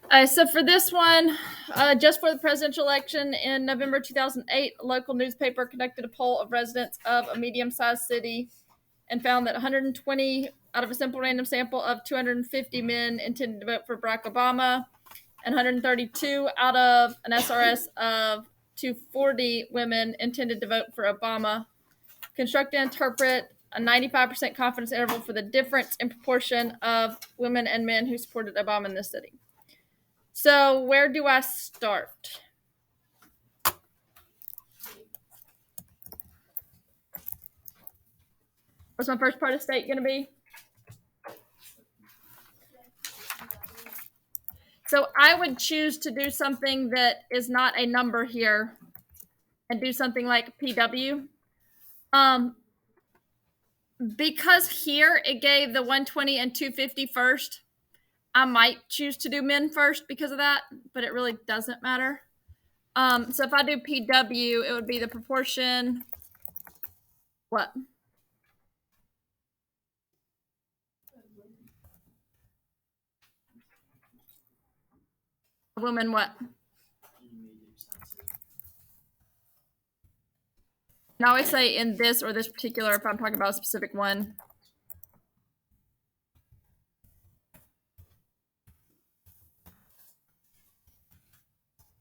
So for this one, just for the presidential election in November 2008, a local newspaper conducted a poll of residents of a medium-sized city and found that 120 out of a simple random sample of 250 men intended to vote for Barack Obama, and 132 out of an SRS of 240 women intended to vote for Obama. Construct and interpret a 95% confidence interval for the difference in proportion of women and men who supported Obama in this city. So where do I start? What's my first part of state going to be? So I would choose to do something that is not a number here and do something like PW. Because here it gave the 120 and 250 first, I might choose to do men first because of that, but it really doesn't matter. So if I do PW, it would be the proportion. What? A woman, what? And I always say in this or this particular if I'm talking about a specific one.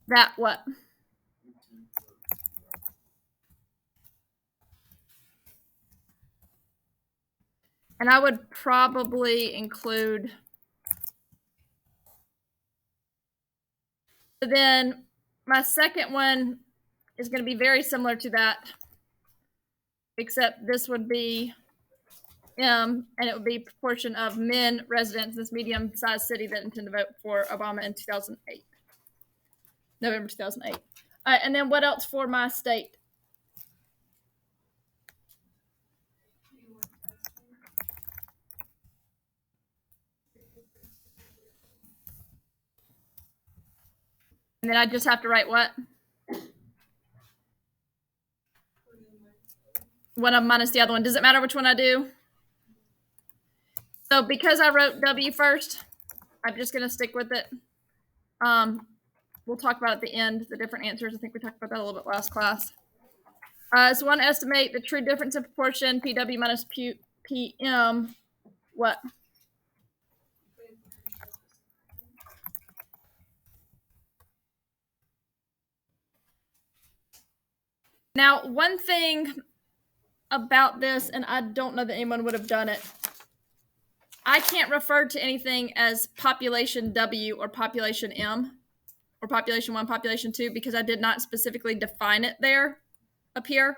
That what? And I would probably include. So then my second one is going to be very similar to that, except this would be M, and it would be proportion of men residents in this medium-sized city that intend to vote for Obama in 2008, November 2008. All right, and then what else for my state? And then I just have to write what? One of them minus the other one. Does it matter which one I do? So because I wrote W first, I'm just going to stick with it. We'll talk about at the end the different answers. I think we talked about that a little bit last class. So one estimate the true difference in proportion PW minus PM. What? Now, one thing about this, and I don't know that anyone would have done it, I can't refer to anything as population W or population M or population 1, population 2 because I did not specifically define it there up here.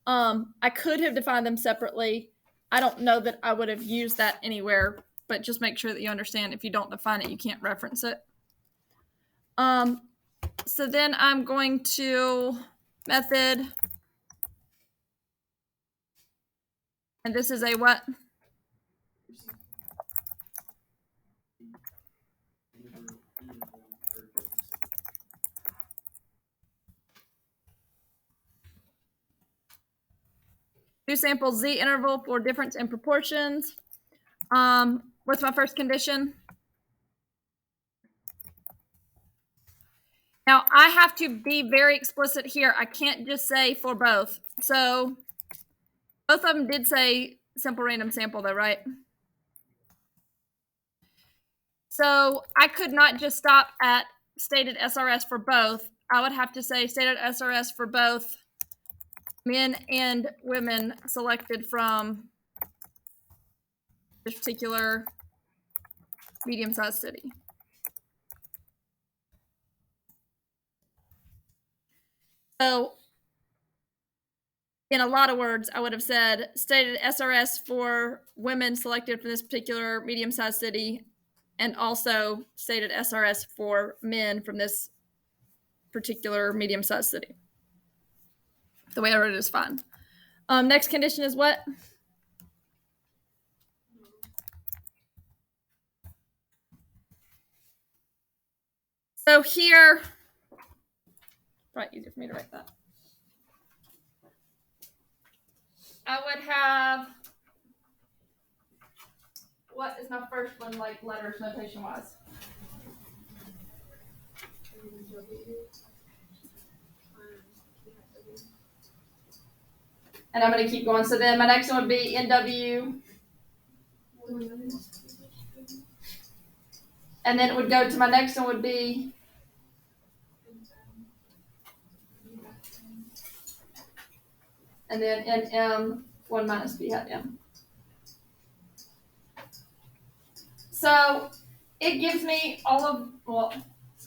I could have defined them separately. I don't know that I would have used that anywhere, but just make sure that you understand if you don't define it, you can't reference it. So then I'm going to method, and this is a what? Do sample Z interval for difference in proportions. What's my first condition? Now, I have to be very explicit here. I can't just say for both. So both of them did say simple random sample though, right? So I could not just stop at stated SRS for both. I would have to say stated SRS for both men and women selected from this particular medium-sized city. So in a lot of words, I would have said stated SRS for women selected from this particular medium-sized city, and also stated SRS for men from this particular medium-sized city. The way I wrote it is fine. Next condition is what? So here, probably easier for me to write that. I would have, what is my first one like letters notation wise? And I'm going to keep going. So then my next one would be NW. And then it would go to my next one would be and then NM 1 minus P hat M. So it gives me all of, well,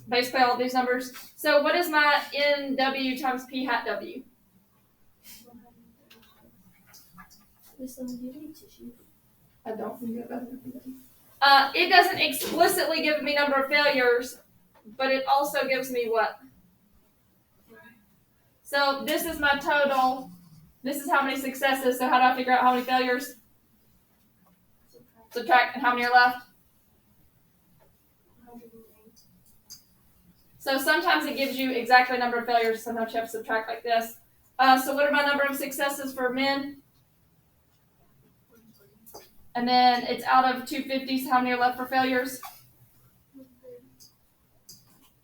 basically all of these numbers. So what is my NW times P hat W? I don't think it doesn't explicitly give me number of failures, but it also gives me what? So this is my total. This is how many successes. So how do I figure out how many failures? Subtract, and how many are left? So sometimes it gives you exactly the number of failures. Sometimes you have to subtract like this. So what are my number of successes for men? And then it's out of 250. So how many are left for failures?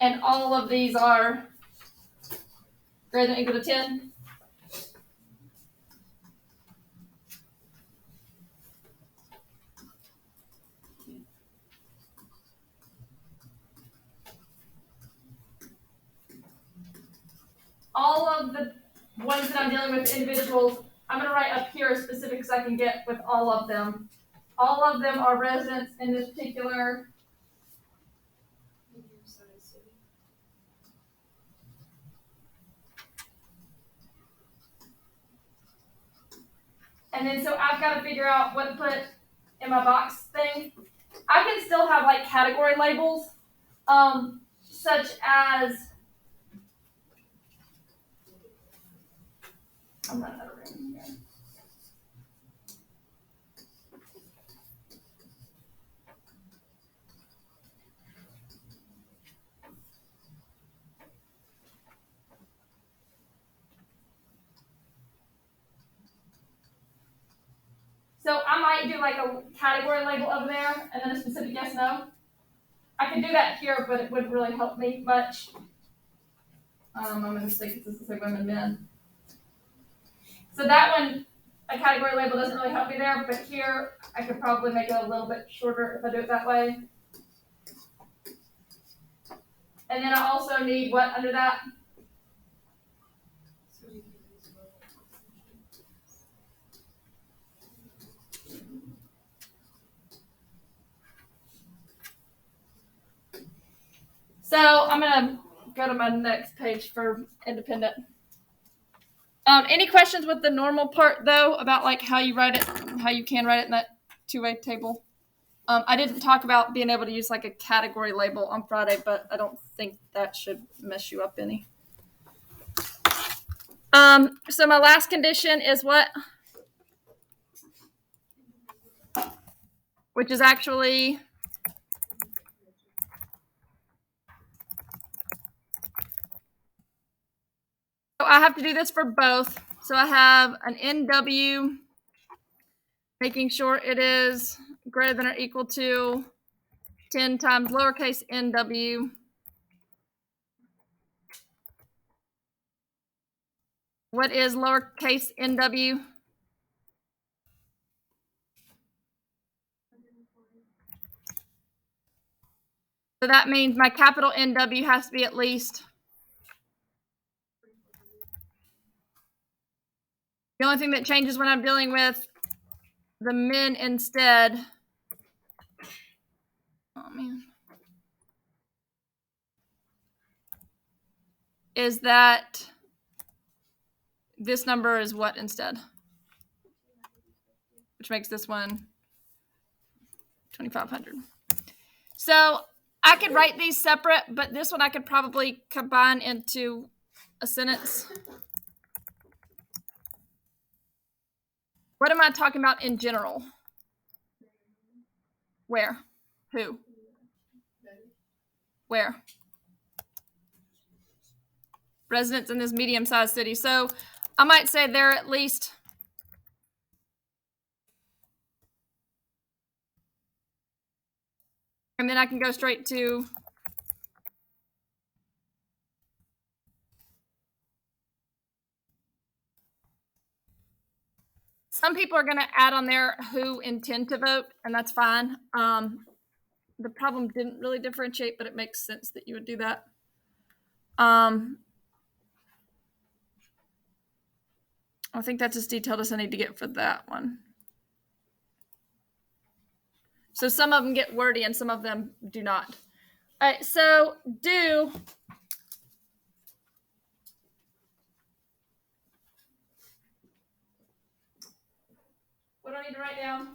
And all of these are greater than or equal to 10. All of the ones that I'm dealing with individuals, I'm going to write up here as specific as I can get with all of them. All of them are residents in this particular and then so I've got to figure out what to put in my box thing. I can still have like category labels, such as I'm running out of room here. So I might do like a category label over there and then a specific yes, no. I can do that here, but it wouldn't really help me much. I'm going to stick this is like women, men. So that one, a category label doesn't really help me there, but here I could probably make it a little bit shorter if I do it that way. And then I also need what under that? So I'm going to go to my next page for independent. Any questions with the normal part, though, about like how you write it, how you can write it in that two-way table? I didn't talk about being able to use like a category label on Friday, but I don't think that should mess you up any. So my last condition is what? Which is actually so I have to do this for both. So I have an NW, making sure it is greater than or equal to 10 times lowercase nw. What is lowercase nw? So that means my capital NW has to be at least. The only thing that changes when I'm dealing with the men instead. Oh, man. Is that this number is what instead? Which makes this one 2,500. So I could write these separate, but this one I could probably combine into a sentence. What am I talking about in general? Where? Who? Where? Residents in this medium-sized city. So I might say they're at least and then I can go straight to Some people are going to add on there who intend to vote, and that's fine. The problem didn't really differentiate, but it makes sense that you would do that. I think that's as detailed as I need to get for that one. So some of them get wordy and some of them do not. All right, so do. What do I need to write down?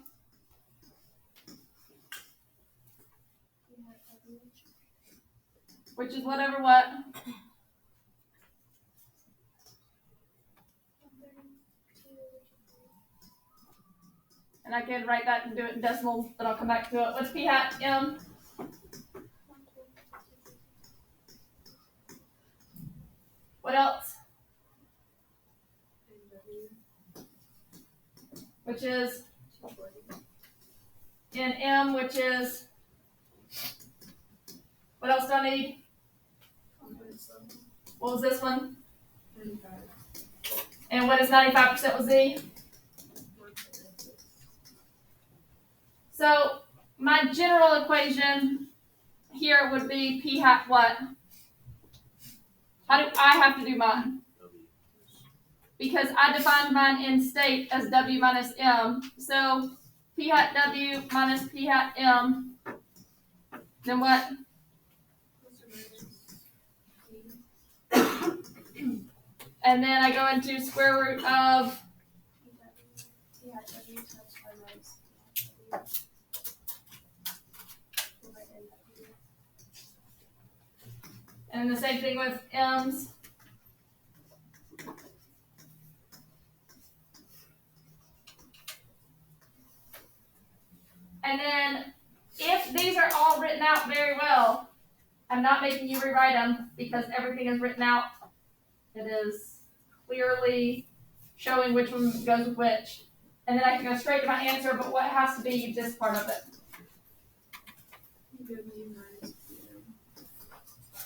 Which is whatever what? And I can write that and do it in decimals, but I'll come back to it. What's P hat M? What else? Which is in M, which is, what else do I need? What was this one? 95. And what is 95% with Z? So my general equation here would be P hat what? How do I have to do mine? Because I defined mine in state as W minus M. So P hat W minus P hat M. Then what? And then I go into square root of and the same thing with M's. And then if these are all written out very well, I'm not making you rewrite them because everything is written out. It is clearly showing which one goes with which. And then I can go straight to my answer, but what has to be this part of it?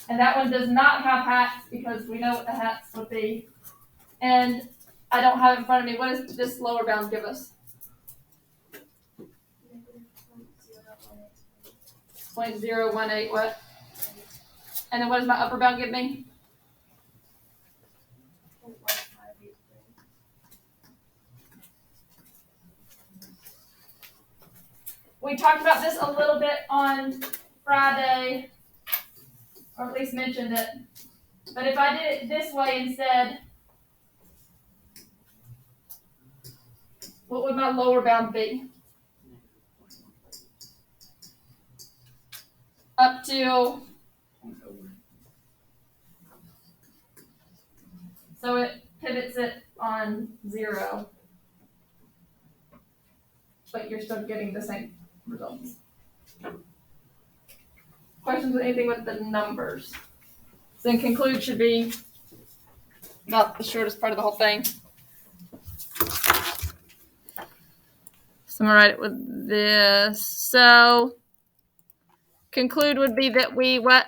And that one does not have hats because we know what the hats would be. And I don't have it in front of me. What does this lower bound give us? 0.018 what? And then what does my upper bound give me? We talked about this a little bit on Friday, or at least mentioned it. But if I did it this way instead, what would my lower bound be? Up to, so it pivots it on 0, but you're still getting the same results. Questions with anything with the numbers? So then conclude should be not the shortest part of the whole thing. So I'm gonna write it with this. So conclude would be that we what?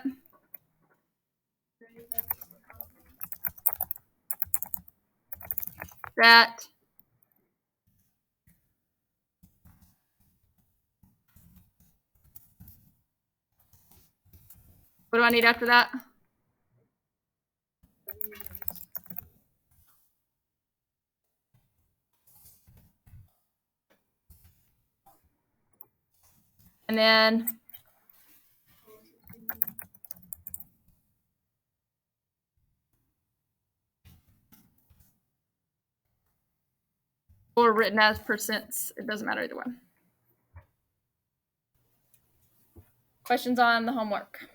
That what do I need after that? And then or written as percents. It doesn't matter either way. Questions on the homework?